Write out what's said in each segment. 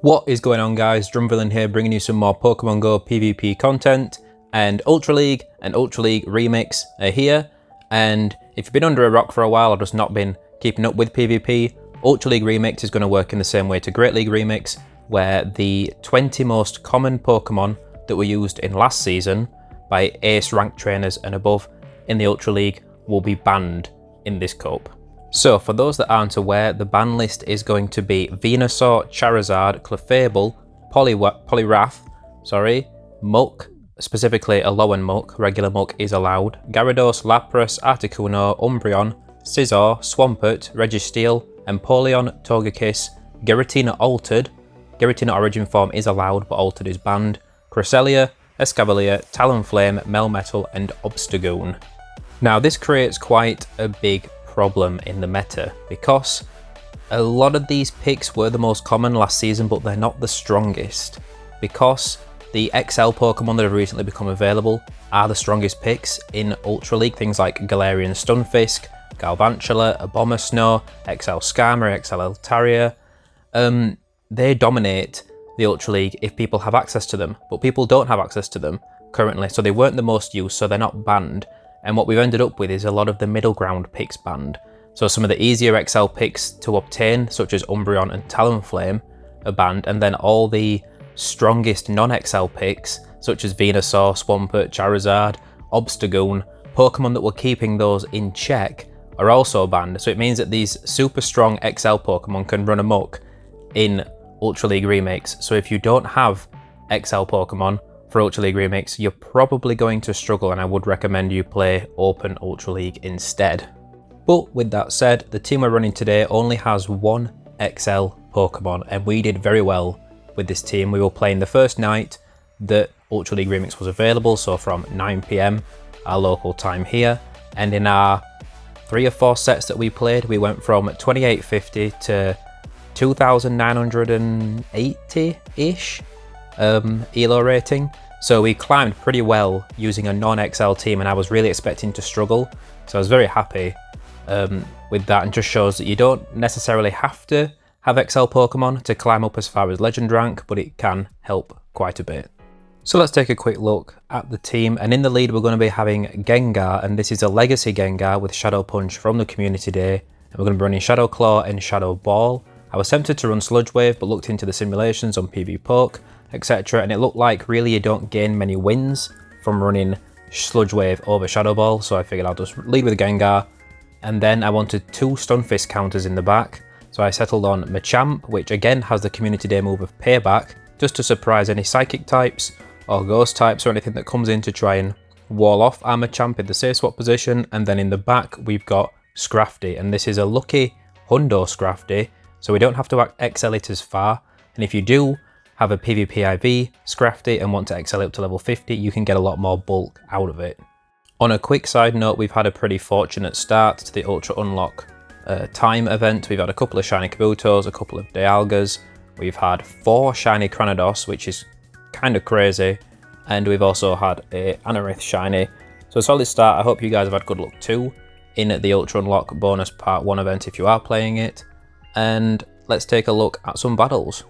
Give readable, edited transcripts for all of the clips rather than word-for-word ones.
What is going on, guys? Drumvillain here, bringing you some more Pokemon Go PvP content, and Ultra League and Ultra League Remix are here. And if you've been under a rock for a while or just not been keeping up with PvP, Ultra League Remix is going to work in the same way to Great League Remix, where the 20 most common Pokemon that were used in last season by ace ranked trainers and above in the Ultra League will be banned in this cope. So, for those that aren't aware, the ban list is going to be Venusaur, Charizard, Clefable, Poliwrath, Muck, specifically Alolan Muck, regular Muck is allowed, Gyarados, Lapras, Articuno, Umbreon, Scizor, Swampert, Registeel, Empoleon, Togekiss, Giratina Altered, Giratina Origin Form is allowed but Altered is banned, Cresselia, Escavalier, Talonflame, Melmetal and Obstagoon. Now this creates quite a big problem in the meta because a lot of these picks were the most common last season, but they're not the strongest because the XL Pokemon that have recently become available are the strongest picks in Ultra League. Things like Galarian Stunfisk, Galvantula, Abomasnow, XL Skarmory, XL Altaria. They dominate the Ultra League if people have access to them, but people don't have access to them currently, so they weren't the most used, so they're not banned. And what we've ended up with is a lot of the middle ground picks banned. So some of the easier XL picks to obtain, such as Umbreon and Talonflame, are banned, and then all the strongest non-XL picks, such as Venusaur, Swampert, Charizard, Obstagoon, Pokemon that were keeping those in check, are also banned. So it means that these super strong XL Pokemon can run amok in Ultra League Remix. So if you don't have XL Pokemon for Ultra League Remix, you're probably going to struggle, and I would recommend you play Open Ultra League instead. But with that said, the team we're running today only has one XL Pokemon, and we did very well with this team. We were playing the first night that Ultra League Remix was available, so from 9 PM our local time here, and in our 3 or 4 sets that we played, we went from 2850 to 2980-ish ELO rating. So we climbed pretty well using a non-XL team, and I was really expecting to struggle. So I was very happy with that, and just shows that you don't necessarily have to have XL Pokemon to climb up as far as Legend rank, but it can help quite a bit. So let's take a quick look at the team, and in the lead we're going to be having Gengar, and this is a Legacy Gengar with Shadow Punch from the Community Day, and we're going to be running Shadow Claw and Shadow Ball. I was tempted to run Sludge Wave, but looked into the simulations on PvPoke, etc., and it looked like really you don't gain many wins from running Sludge Wave over Shadow Ball, so I figured I'll just lead with Gengar. And then I wanted 2 Stunfisk counters in the back, so I settled on Machamp, which again has the Community Day move of Payback, just to surprise any Psychic types or Ghost types or anything that comes in to try and wall off our Machamp in the safe swap position. And then in the back we've got Scrafty, and this is a lucky Hundo Scrafty, so we don't have to XL it as far, and if you do have a PvP IV Scrafty and want to XL it up to level 50, you can get a lot more bulk out of it. On a quick side note, we've had a pretty fortunate start to the Ultra Unlock time event. We've had a couple of shiny Kabutos, a couple of Dialgas, we've had 4 shiny Cranados, which is kind of crazy, and we've also had a Anorith shiny. So a solid start. I hope you guys have had good luck too in the Ultra Unlock bonus part 1 event if you are playing it. And let's take a look at some battles.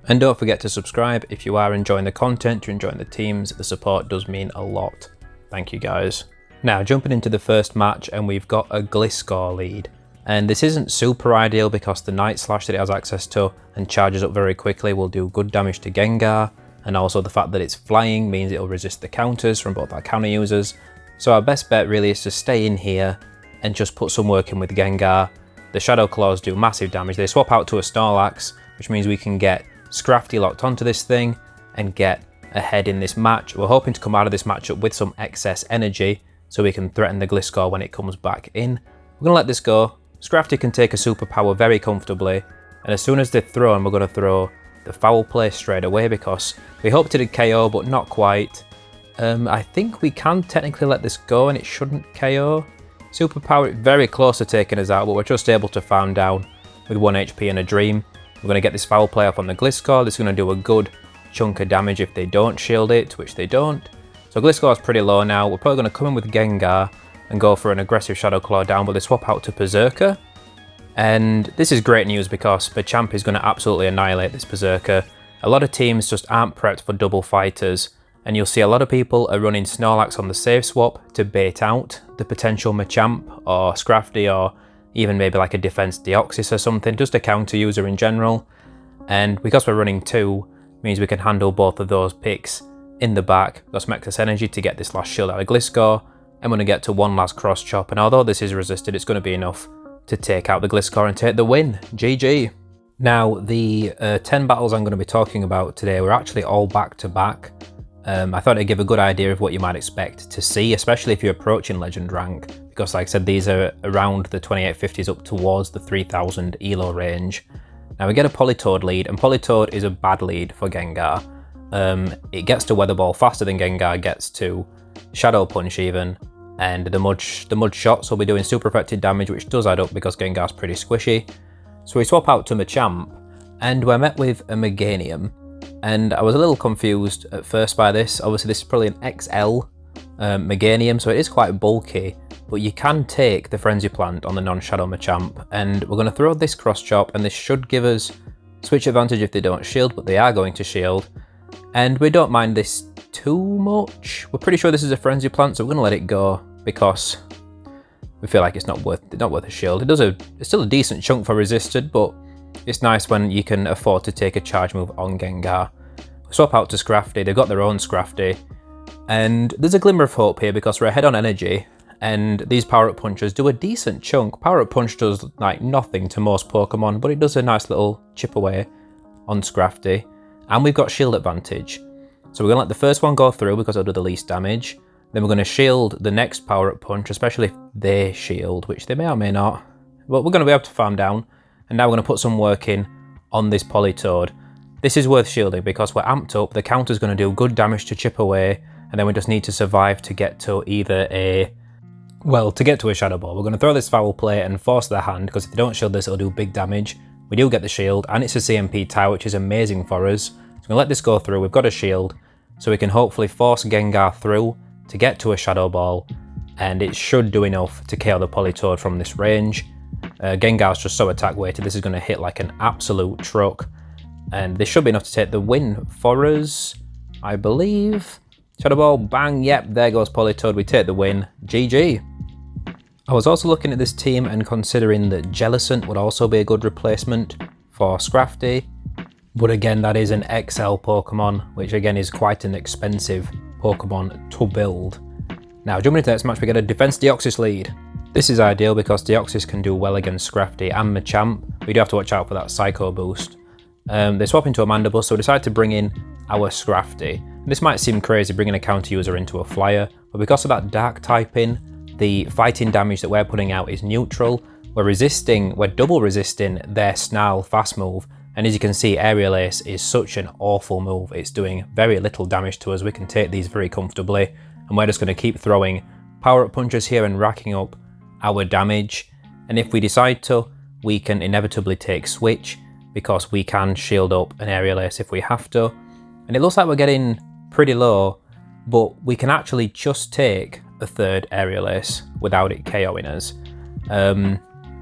And don't forget to subscribe if you are enjoying the content, you're enjoying the teams. The support does mean a lot. Thank you guys. Now jumping into the first match, and we've got a Gliscor lead. And this isn't super ideal because the Night Slash that it has access to and charges up very quickly will do good damage to Gengar, and also the fact that it's flying means it'll resist the counters from both our counter users. So our best bet really is to stay in here and just put some work in with Gengar. The Shadow Claws do massive damage. They swap out to a Snorlax, which means we can get Scrafty locked onto this thing and get ahead in this match. We're hoping to come out of this matchup with some excess energy so we can threaten the Gliscor when it comes back in. We're going to let this go. Scrafty can take a superpower very comfortably, and as soon as they're thrown, we're going to throw the Foul Play straight away because we hoped it would KO, but not quite. I think we can technically let this go and it shouldn't KO. Superpower very close to taking us out, but we're just able to farm down with 1 HP and a Dream. We're going to get this Foul Play off on the Gliscor. This is going to do a good chunk of damage if they don't shield it, which they don't. So Gliscor is pretty low now. We're probably going to come in with Gengar and go for an aggressive Shadow Claw down, but they swap out to Berserker. And this is great news because Machamp is going to absolutely annihilate this Berserker. A lot of teams just aren't prepped for double fighters, and you'll see a lot of people are running Snorlax on the save swap to bait out the potential Machamp or Scrafty, or even maybe like a defense Deoxys or something, just a counter user in general. And because we're running 2, means we can handle both of those picks in the back. Got some excess energy to get this last shield out of Gliscor. I'm going to get to one last cross chop, and although this is resisted, it's going to be enough to take out the Gliscor and take the win. GG. Now, the 10 battles I'm going to be talking about today were actually all back to back. I thought it'd give a good idea of what you might expect to see, especially if you're approaching Legend rank, because like I said, these are around the 2850s up towards the 3000 elo range. Now we get a Politoed lead, and Politoed is a bad lead for Gengar. It gets to Weather Ball faster than Gengar gets to Shadow Punch even, and the mud shots will be doing super effective damage, which does add up because Gengar's pretty squishy. So we swap out to Machamp, and we're met with a Meganium. And I was a little confused at first by this. Obviously this is probably an XL Meganium, so it is quite bulky, but you can take the Frenzy Plant on the non-Shadow Machamp, and we're going to throw this Cross Chop, and this should give us switch advantage if they don't shield, but they are going to shield. And we don't mind this too much. We're pretty sure this is a Frenzy Plant, so we're going to let it go because we feel like it's not worth a shield. It's still a decent chunk for resisted, but it's nice when you can afford to take a charge move on Gengar. Swap out to Scrafty. They've got their own Scrafty, and there's a glimmer of hope here because we're ahead on energy, and these power-up punches do a decent chunk. Power-up punch does like nothing to most Pokemon, but it does a nice little chip away on Scrafty, and we've got shield advantage. So we're going to let the first one go through because it'll do the least damage. Then we're going to shield the next power-up punch, especially if they shield, which they may or may not. But we're going to be able to farm down, and now we're going to put some work in on this Politoed. This is worth shielding because we're amped up, the counter's going to do good damage to chip away, and then we just need to survive to get to either a... well, to get to a Shadow Ball. We're going to throw this Foul Play and force their hand, because if they don't shield this, it'll do big damage. We do get the shield, and it's a CMP tie, which is amazing for us. So we're going to let this go through. We've got a shield, so we can hopefully force Gengar through to get to a Shadow Ball, and it should do enough to KO the Politoed from this range. Gengar's just so attack weighted, this is going to hit like an absolute truck, and this should be enough to take the win for us, I believe. Shadow Ball, bang, yep, there goes Politoed, we take the win. GG. I was also looking at this team and considering that Jellicent would also be a good replacement for Scrafty, but again, that is an XL Pokemon, which again is quite an expensive Pokemon to build. Now, jumping into the next match, we get a Defense Deoxys lead. This is ideal because Deoxys can do well against Scrafty and Machamp. We do have to watch out for that Psycho boost. They swap into a Mandibuzz, so we decide to bring in our Scrafty. This might seem crazy bringing a counter user into a flyer, but because of that dark typing, the fighting damage that we're putting out is neutral. We're double resisting their Snarl fast move, and as you can see, Aerial Ace is such an awful move. It's doing very little damage to us. We can take these very comfortably, and we're just going to keep throwing power-up punches here and racking up our damage. And if we decide to, we can inevitably take Switch, because we can shield up an Aerial Ace if we have to. And it looks like we're getting pretty low, but we can actually just take a third Aerial Ace without it KOing us.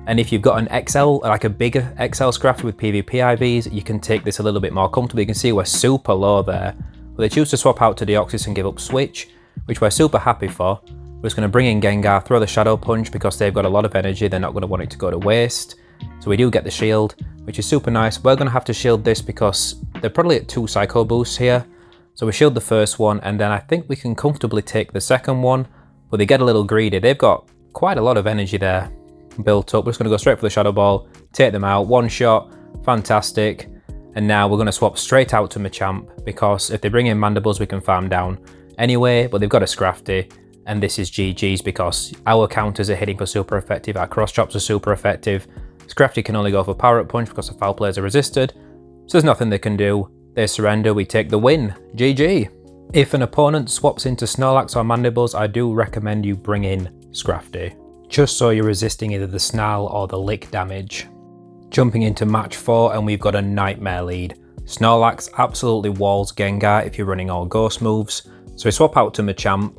And if you've got an XL, like a bigger XL Scrafty with PvP IVs, you can take this a little bit more comfortably. You can see we're super low there. But they choose to swap out to Deoxys and give up Switch, which we're super happy for. We're just going to bring in Gengar, throw the Shadow Punch because they've got a lot of energy. They're not going to want it to go to waste. So we do get the shield, which is super nice. We're going to have to shield this because they're probably at 2 Psycho boosts here. So we shield the first one, and then I think we can comfortably take the second one, but they get a little greedy. They've got quite a lot of energy there built up. We're just going to go straight for the Shadow Ball, take them out, one shot, fantastic. And now we're going to swap straight out to Machamp, because if they bring in Mandibuzz, we can farm down anyway, but they've got a Scrafty, and this is GG's because our counters are hitting for super effective, our cross chops are super effective. Scrafty can only go for power-up punch because the foul players are resisted, so there's nothing they can do. They surrender, we take the win. GG. If an opponent swaps into Snorlax or Mandibuzz, I do recommend you bring in Scrafty, just so you're resisting either the Snarl or the Lick damage. Jumping into match 4, and we've got a Nightmare lead. Snorlax absolutely walls Gengar if you're running all ghost moves, so we swap out to Machamp,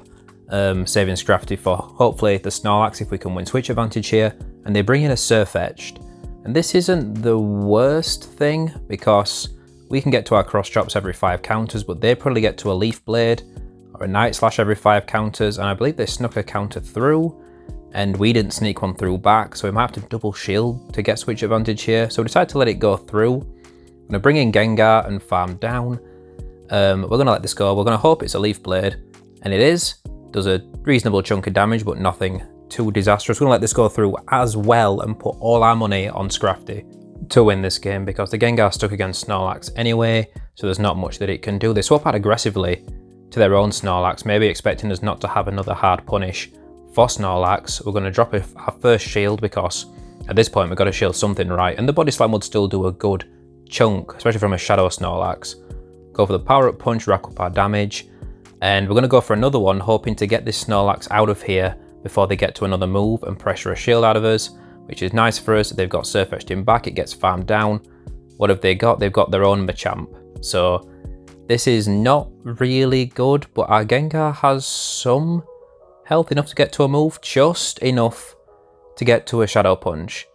saving Scrafty for hopefully the Snorlax if we can win switch advantage here, and they bring in a Surf Edged. And this isn't the worst thing because we can get to our cross chops every 5 counters, but they probably get to a Leaf Blade or a Night Slash every 5 counters, and I believe they snuck a counter through, and we didn't sneak one through back, so we might have to double shield to get switch advantage here. So we decided to let it go through. I'm going to bring in Gengar and farm down. We're going to let this go. We're going to hope it's a Leaf Blade, and it is. Does a reasonable chunk of damage, but nothing too disastrous. We're going to let this go through as well and put all our money on Scrafty to win this game, because the Gengar stuck against Snorlax anyway, so there's not much that it can do. They swap out aggressively to their own Snorlax, maybe expecting us not to have another hard punish for Snorlax. We're going to drop our first shield, because at this point we've got to shield something right, and the Body Slam would still do a good chunk, especially from a Shadow Snorlax. Go for the Power Up Punch, rack up our damage, and we're going to go for another one, hoping to get this Snorlax out of here before they get to another move and pressure a shield out of us, which is nice for us. They've got Surf Etched in back, it gets farmed down. What have they got? They've got their own Machamp. So this is not really good, but our Gengar has some health, enough to get to a move, just enough to get to a Shadow Punch.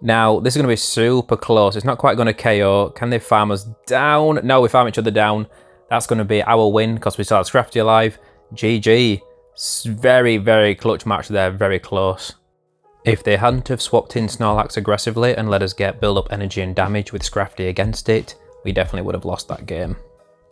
Now, this is going to be super close. It's not quite going to KO. Can they farm us down? No, we farm each other down. That's going to be our win, because we still have Scrafty alive. GG. Very, very clutch match there, very close. If they hadn't have swapped in Snorlax aggressively and let us get build up energy and damage with Scrafty against it, we definitely would have lost that game.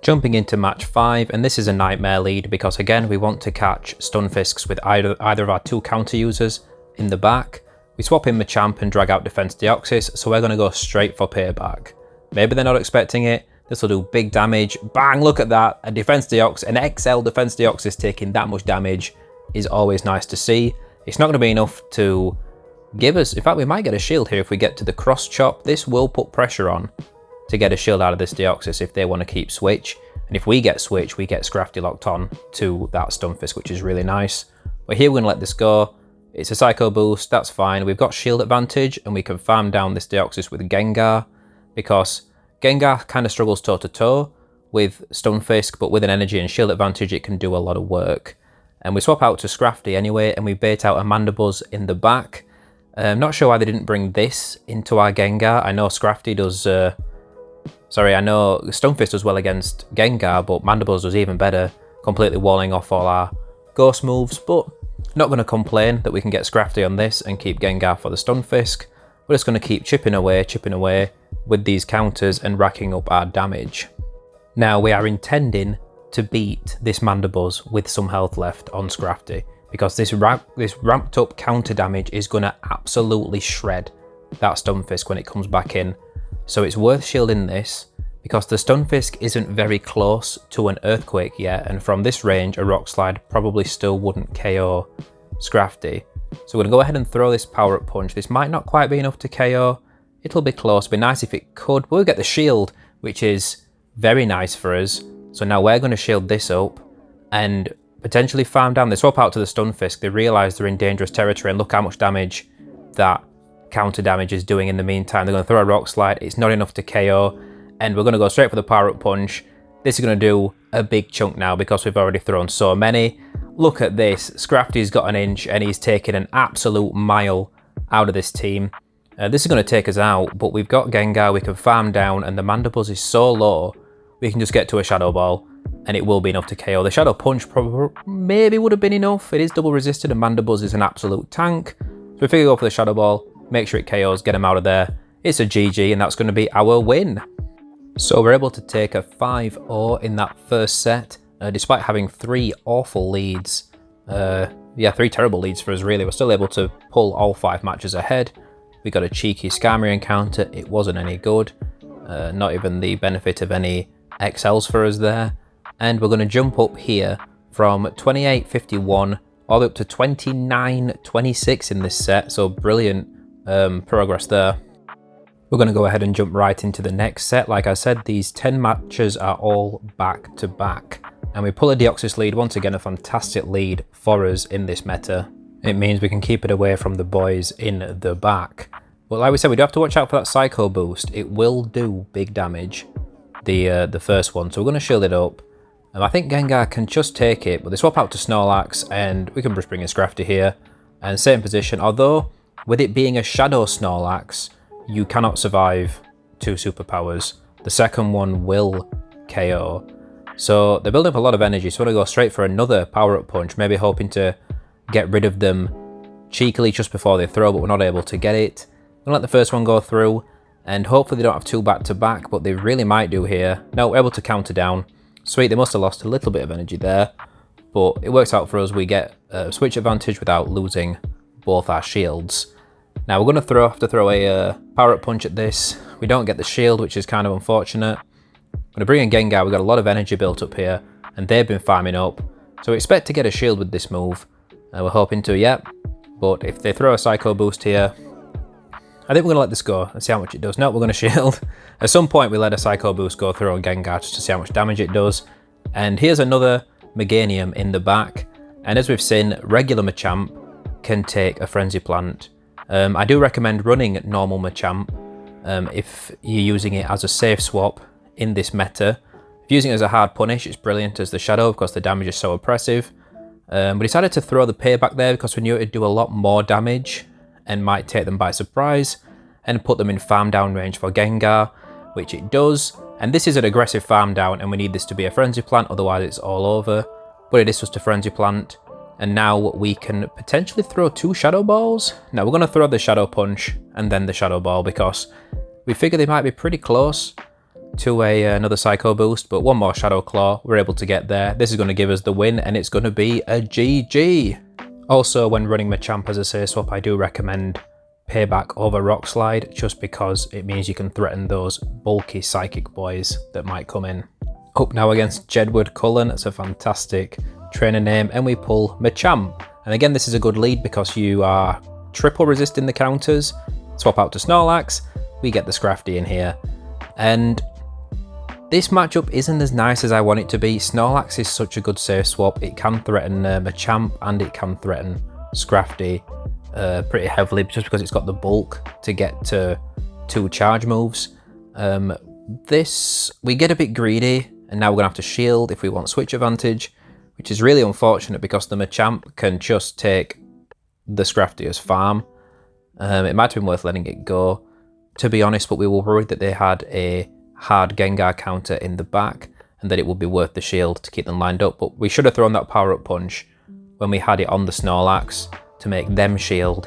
Jumping into match 5, and this is a nightmare lead, because again we want to catch Stunfisks with either of our 2 counter users in the back. We swap in Machamp and drag out Defense Deoxys, so we're going to go straight for payback. Maybe they're not expecting it. This will do big damage. Bang, look at that. A Defense Deoxys, an XL Defense Deoxys taking that much damage is always nice to see. It's not going to be enough to give us, in fact we might get a shield here if we get to the cross chop. This will put pressure on to get a shield out of this Deoxys if they want to keep switch. And if we get switch, we get Scrafty locked on to that Stunfisk, which is really nice. But here we're going to let this go. It's a Psycho Boost, that's fine. We've got shield advantage, and we can farm down this Deoxys with Gengar, because Gengar kind of struggles toe-to-toe with Stunfisk, but with an energy and shield advantage, it can do a lot of work. And we swap out to Scrafty anyway, and we bait out a Mandibuzz in the back. I'm not sure why they didn't bring this into our Gengar. I know Scrafty does... I know Stunfisk does well against Gengar, but Mandibuzz does even better, completely walling off all our ghost moves, but not going to complain that we can get Scrafty on this and keep Gengar for the Stunfisk. We're just going to keep chipping away with these counters and racking up our damage. Now we are intending to beat this Mandibuzz with some health left on Scrafty, because this ramped up counter damage is going to absolutely shred that Stunfisk when it comes back in. So it's worth shielding this, because the Stunfisk isn't very close to an Earthquake yet, and from this range a Rock Slide probably still wouldn't KO Scrafty. So we're going to go ahead and throw this Power Up Punch. This might not quite be enough to KO. It'll be close. It'd be nice if it could. But we'll get the shield, which is very nice for us. So now we're going to shield this up and potentially farm down. They swap out to the Stunfisk. They realise they're in dangerous territory, and look how much damage that counter damage is doing in the meantime. They're going to throw a Rock Slide. It's not enough to KO, and we're going to go straight for the Power Up Punch. This is going to do a big chunk now, because we've already thrown so many. Look at this. Scrafty's got an inch, and he's taken an absolute mile out of this team. This is going to take us out, but we've got Gengar. We can farm down, and the Mandibuzz is so low, we can just get to a Shadow Ball, and it will be enough to KO. The Shadow Punch probably maybe would have been enough. It is double resisted, and Mandibuzz is an absolute tank. So we figure go for the Shadow Ball, make sure it KOs, get him out of there. It's a GG, and that's going to be our win. So we're able to take a 5-0 in that first set, despite having 3 awful leads. 3 terrible leads for us, really. We're still able to pull all 5 matches ahead. We got a cheeky Skarmory encounter. It wasn't any good. Not even the benefit of any XLs for us there. And we're going to jump up here from 28.51 all the way up to 29.26 in this set. So brilliant progress there. We're going to go ahead and jump right into the next set. Like I said, these 10 matches are all back to back. And we pull a Deoxys lead, once again a fantastic lead for us in this meta. It means we can keep it away from the boys in the back. But like we said, we do have to watch out for that Psycho Boost. It will do big damage, the first one. So we're going to shield it up. I think Gengar can just take it, but they swap out to Snorlax, and we can just bring in Scrafty here. And same position, although with it being a Shadow Snorlax, you cannot survive 2 superpowers. the second one will KO. So they're building up a lot of energy, so I'm going to go straight for another power-up punch, maybe hoping to get rid of them cheekily just before they throw, but we're not able to get it. I'm going to let the first one go through, and hopefully they don't have two back-to-back, but they really might do here. No, we're able to counter down. Sweet, they must have lost a little bit of energy there, but it works out for us. We get a switch advantage without losing both our shields. Now we're going to have to throw a power-up punch at this. We don't get the shield, which is kind of unfortunate. I'm going to bring in Gengar. We've got a lot of energy built up here, and they've been farming up. So we expect to get a shield with this move. We're hoping to, yep. But if they throw a Psycho Boost here, I think we're going to let this go and see how much it does. No, we're going to shield. At some point, we let a Psycho Boost go through on Gengar just to see how much damage it does. And here's another Meganium in the back. And as we've seen, regular Machamp can take a Frenzy Plant. I do recommend running normal Machamp if you're using it as a safe swap in this meta. If using it as a hard punish, it's brilliant as the Shadow because the damage is so oppressive. We decided to throw the payback there because we knew it would do a lot more damage and might take them by surprise and put them in farm down range for Gengar, which it does. And this is an aggressive farm down, and we need this to be a Frenzy Plant, otherwise it's all over. But it is just a Frenzy Plant. And now we can potentially throw two Shadow Balls. Now we're going to throw the Shadow Punch and then the Shadow Ball because we figure they might be pretty close to another Psycho Boost, but one more Shadow Claw, we're able to get there. This is going to give us the win, and it's going to be a GG. Also, when running Machamp as a safe swap, I do recommend Payback over Rock Slide, just because it means you can threaten those bulky Psychic boys that might come in. Up now against Jedward Cullen, it's a fantastic trainer name, and we pull Machamp. And again, this is a good lead because you are triple resisting the counters. Swap out to Snorlax, we get the Scrafty in here. And this matchup isn't as nice as I want it to be. Snorlax is such a good safe swap. It can threaten Machamp and it can threaten Scrafty pretty heavily just because it's got the bulk to get to two charge moves. We get a bit greedy, and now we're going to have to shield if we want switch advantage, which is really unfortunate because the Machamp can just take the Scrafty as farm. It might have been worth letting it go, to be honest, but we were worried that they had a hard Gengar counter in the back and that it would be worth the shield to keep them lined up. But we should have thrown that power-up punch when we had it on the Snorlax to make them shield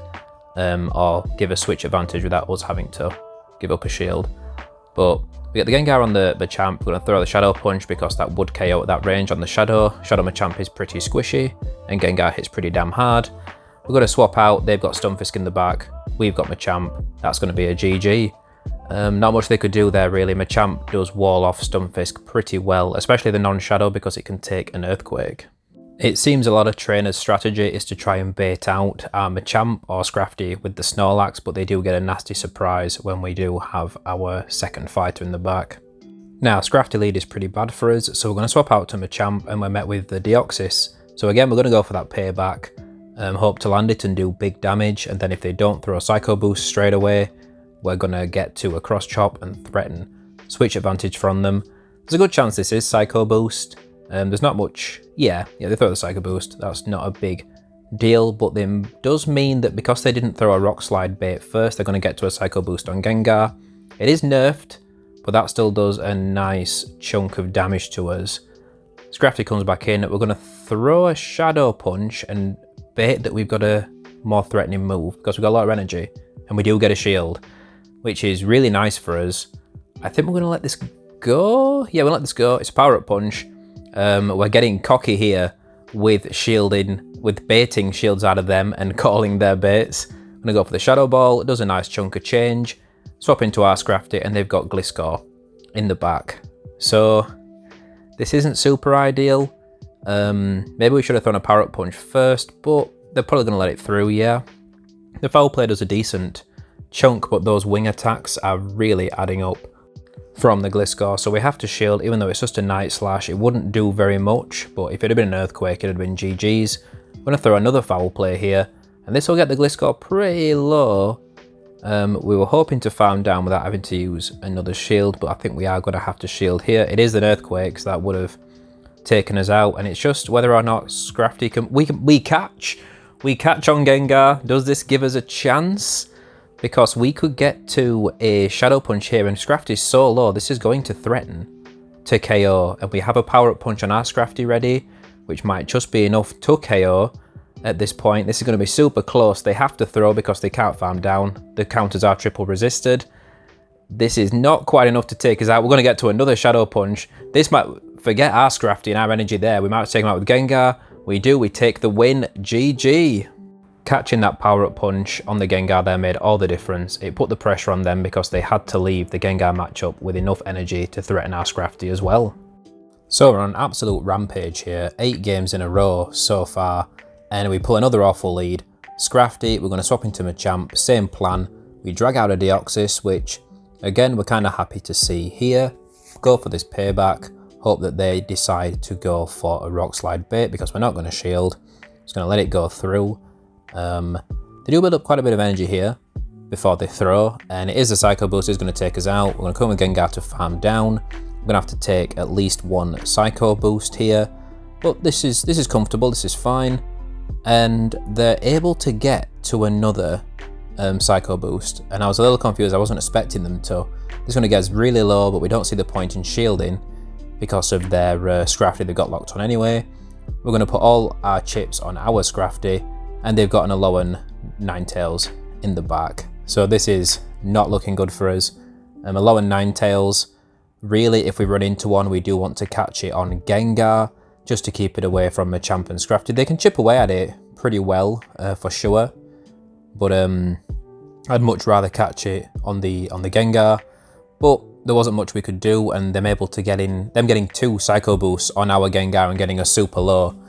or give a switch advantage without us having to give up a shield. But we get the Gengar on the Machamp. We're going to throw the Shadow Punch because that would KO at that range on the Shadow. Shadow Machamp is pretty squishy and Gengar hits pretty damn hard. We're going to swap out. They've got Stunfisk in the back. We've got Machamp. That's going to be a GG. Not much they could do there really. Machamp does wall off Stunfisk pretty well, especially the non-Shadow because it can take an Earthquake. It seems a lot of trainers' strategy is to try and bait out our Machamp or Scrafty with the Snorlax, but they do get a nasty surprise when we do have our second fighter in the back. Now, Scrafty lead is pretty bad for us, so we're going to swap out to Machamp and we're met with the Deoxys. So again, we're going to go for that payback, hope to land it and do big damage, and then if they don't throw a Psycho Boost straight away, we're going to get to a cross chop and threaten switch advantage from them. There's a good chance this is Psycho Boost. There's not much. Yeah, they throw the Psycho Boost. That's not a big deal, but it does mean that because they didn't throw a Rock Slide bait first, they're going to get to a Psycho Boost on Gengar. It is nerfed, but that still does a nice chunk of damage to us. Scrafty comes back in. We're going to throw a Shadow Punch and bait that we've got a more threatening move because we've got a lot of energy and we do get a shield, which is really nice for us. I think we're going to let this go. Yeah, we'll let this go. It's a power-up punch. We're getting cocky here with shielding, with baiting shields out of them and calling their baits. I'm going to go for the Shadow Ball. It does a nice chunk of change. Swap into our Scrafty and they've got Gliscor in the back. So this isn't super ideal. Maybe we should have thrown a power-up punch first, but they're probably going to let it through, yeah. The foul play does a decent chunk, but those wing attacks are really adding up from the Gliscor, so we have to shield. Even though it's just a Night Slash, it wouldn't do very much, but if it had been an Earthquake, it would have been GG's. I'm going to throw another foul play here, and this will get the Gliscor pretty low. We were hoping to farm down without having to use another shield, but I think we are going to have to shield here. It is an Earthquake, so that would have taken us out, and it's just whether or not Scrafty can... We catch on Gengar. Does this give us a chance? because we could get to a Shadow Punch here, and Scrafty is so low, this is going to threaten to KO, and we have a power-up punch on our Scrafty ready, which might just be enough to KO at this point. This is going to be super close. They have to throw because they can't farm down. The counters are triple resisted. This is not quite enough to take us out. We're going to get to another Shadow Punch. This might forget our Scrafty and our energy there. We might take him out with Gengar. We do. We take the win. GG. Catching that power-up punch on the Gengar there made all the difference. It put the pressure on them because they had to leave the Gengar matchup with enough energy to threaten our Scrafty as well. So we're on an absolute rampage here. 8 games in a row so far. And we pull another awful lead. Scrafty, we're going to swap into Machamp. Same plan. We drag out a Deoxys, which, again, we're kind of happy to see here. Go for this payback. Hope that they decide to go for a Rock Slide bait because we're not going to shield. Just going to let it go through. They do build up quite a bit of energy here before they throw, and it is a Psycho Boost is going to take us out. We're going to come with Gengar to farm down. We're going to have to take at least one Psycho Boost here, but this is comfortable. This is fine, and they're able to get to another Psycho Boost, and I was a little confused. I wasn't expecting them to. This is going to get us really low, but we don't see the point in shielding because of their Scrafty. They got locked on anyway. We're going to put all our chips on our Scrafty, and they've got an Alolan Ninetails in the back. So this is not looking good for us. Alolan Ninetails, really, if we run into one, we do want to catch it on Gengar, just to keep it away from Machamp and Scrafty. They can chip away at it pretty well, for sure. But I'd much rather catch it on the Gengar. But there wasn't much we could do, and them getting 2 Psycho Boosts on our Gengar and getting a super low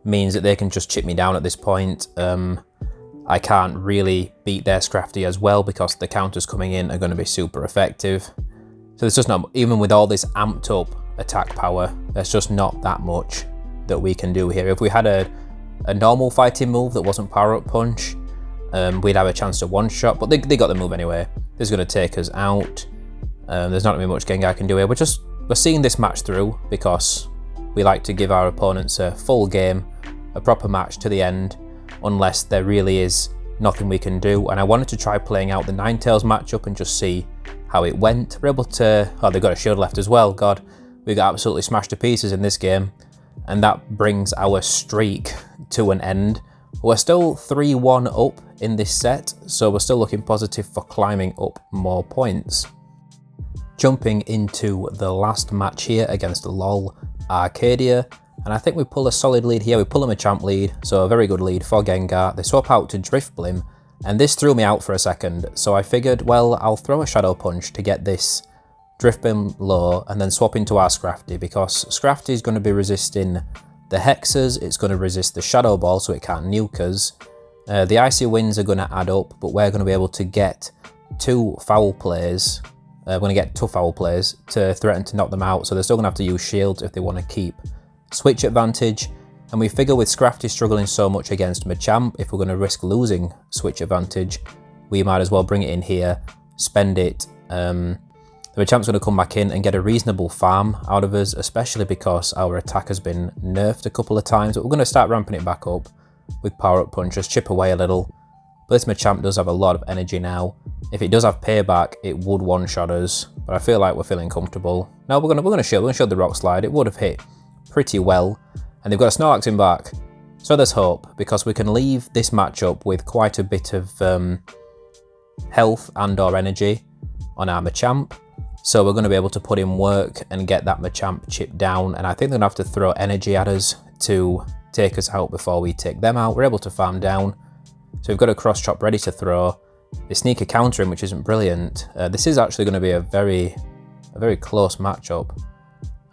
means that they can just chip me down at this point. I can't really beat their Scrafty as well because the counters coming in are going to be super effective. So there's just not, even with all this amped up attack power, there's just not that much that we can do here. If we had a normal fighting move that wasn't power-up punch, we'd have a chance to one-shot, but they got the move anyway. This is going to take us out. There's not going to be much Gengar can do here. We're seeing this match through because we like to give our opponents a full game, a proper match to the end, unless there really is nothing we can do. And I wanted to try playing out the Ninetales matchup and just see how it went. We're able to, oh, they've got a shield left as well. God, we got absolutely smashed to pieces in this game. And that brings our streak to an end. We're still 3-1 up in this set, so we're still looking positive for climbing up more points. Jumping into the last match here against LOL Arcadia, and I think we pull a solid lead here. We pull a Machamp lead, so a very good lead for Gengar. They swap out to Drifblim, and this threw me out for a second, so I figured, well, I'll throw a Shadow Punch to get this Drifblim low and then swap into our Scrafty, because Scrafty is going to be resisting the Hexes, it's going to resist the Shadow Ball so it can't nuke us. The Icy Winds are going to add up, but we're going to be able to get 2 foul plays. We're going to get 2 foul plays to threaten to knock them out, so they're still going to have to use shields if they want to keep switch advantage. And we figure with Scrafty struggling so much against Machamp, if we're going to risk losing switch advantage, we might as well bring it in here, spend it. The Machamp's going to come back in and get a reasonable farm out of us, especially because our attack has been nerfed a couple of times. But we're going to start ramping it back up with power-up punches, chip away a little. But this Machamp does have a lot of energy now. If it does have payback, it would one-shot us, but I feel like we're feeling comfortable. No, we're gonna shield the Rock Slide. It would have hit pretty well, and they've got a Snorlax in back. So there's hope, because we can leave this matchup with quite a bit of health and or energy on our Machamp. So we're going to be able to put in work and get that Machamp chipped down, and I think they're going to have to throw energy at us to take us out before we take them out. We're able to farm down, so we've got a cross chop ready to throw. They sneak a counter in, which isn't brilliant. This is actually going to be a very close matchup.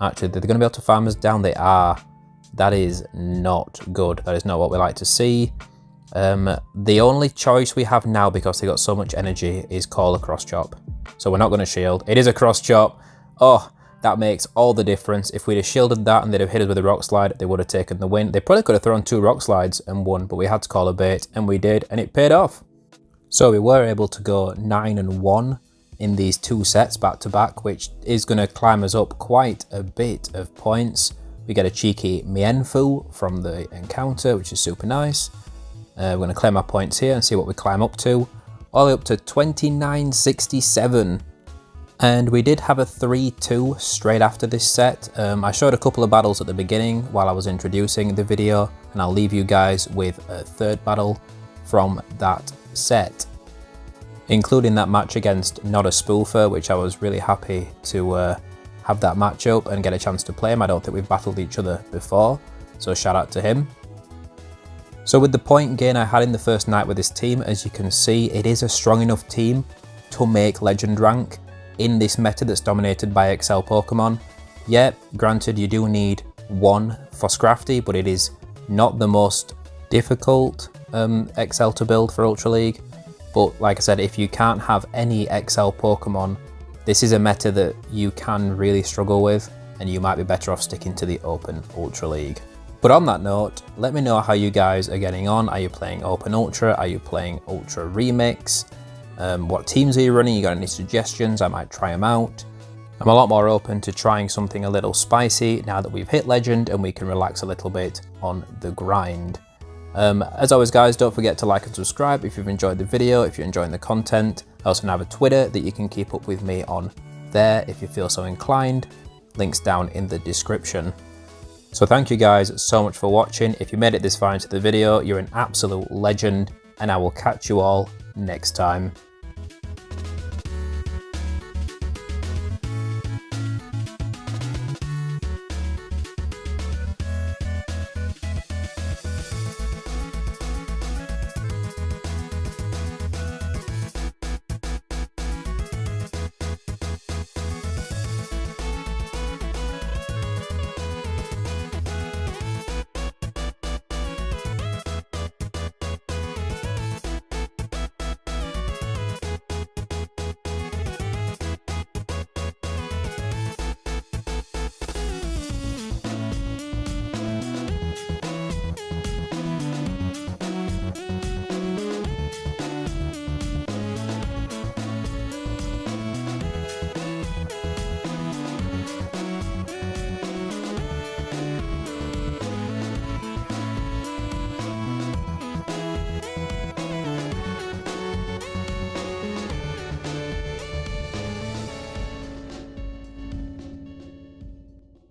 Actually, they're going to be able to farm us down. They are. That is not good. That is not what we like to see. The only choice we have now, because they got so much energy, is call a cross chop. So we're not going to shield. It is a cross chop. Oh, that makes all the difference. If we'd have shielded that and they'd have hit us with a Rock Slide, they would have taken the win. They probably could have thrown 2 Rock Slides and won, but we had to call a bait, and we did, and it paid off. So we were able to go 9-1 in these 2 sets back to back, which is going to climb us up quite a bit of points. We get a cheeky Mienfoo from the encounter, which is super nice. We're going to claim our points here and see what we climb up to. all the way up to 2967. And we did have a 3-2 straight after this set. I showed a couple of battles at the beginning while I was introducing the video, and I'll leave you guys with a third battle from that set, including that match against Not a Spoofer, which I was really happy to have that matchup and get a chance to play him. I don't think we've battled each other before, so shout out to him. So with the point gain I had in the first night with this team, as you can see, it is a strong enough team to make Legend rank in this meta that's dominated by XL Pokemon. Yeah, granted you do need 1 for Scrafty, but it is not the most difficult XL to build for Ultra League. But like I said, if you can't have any XL Pokemon, this is a meta that you can really struggle with, and you might be better off sticking to the Open Ultra League. But on that note, let me know how you guys are getting on. Are you playing Open Ultra? Are you playing Ultra Remix? What teams are you running? You got any suggestions? I might try them out. I'm a lot more open to trying something a little spicy now that we've hit Legend and we can relax a little bit on the grind. As always guys, don't forget to like and subscribe if you've enjoyed the video, if you're enjoying the content. I also have a Twitter that you can keep up with me on there if you feel so inclined. Links down in the description. So thank you guys so much for watching. If you made it this far into the video, you're an absolute legend, and I will catch you all next time.